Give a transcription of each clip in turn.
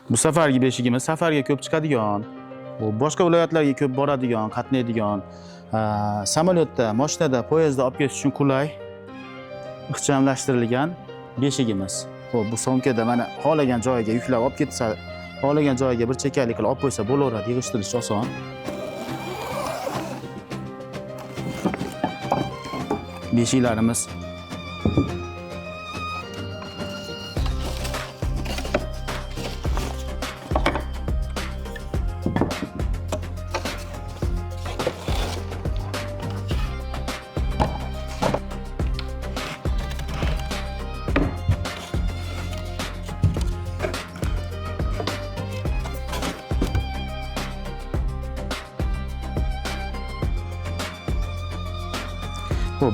Bu safargi beshigimiz safarga ko'p chiqadigan, boshqa viloyatlarga ko'p boradigan, qatnaydigan, samolyotda, mashinada, poyezdda olib ketish uchun qulay, ixchamlashtirilgan beshigimiz. Xo'p, bu somkada mana xohlagan joyiga yuklab olib ketsa, xohlagan joyiga bir chekalik qilib olib qo'ysa bo'laveradi, yig'ishtirish oson. Beshiklarimiz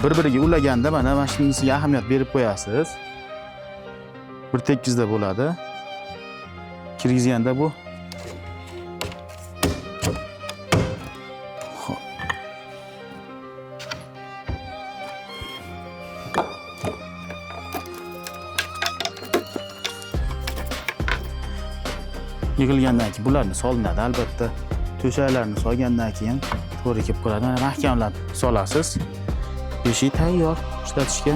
bir-biriga ulaganda mana shunisiga ahamiyat berib qo'yasiz. Bir tekizda bo'ladi. Kirgizganda bu yig'ilgandan keyin bularni solinadi albatta. To'shaklarni solgandan keyin to'g'ri kelib qoladi. Mana mahkamlab solasiz. Beshik tayyor ishlatishga.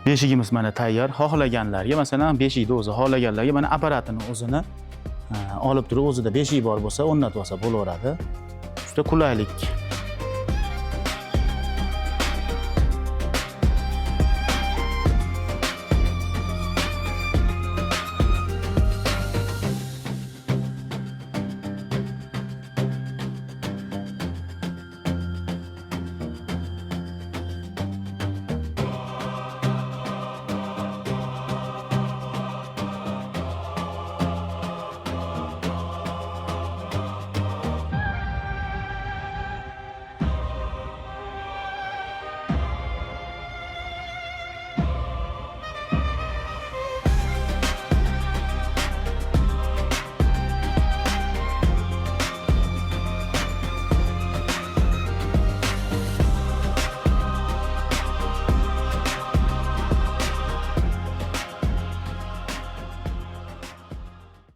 Beshigimiz mana tayyor. Xohlaganlarga, masalan, beshikni o'zi xohlaganlarga mana apparatini o'zini olib turib, o'zida beshik bor bo'lsa, o'rnatib olsa bo'laveradi. Juda qulaylik.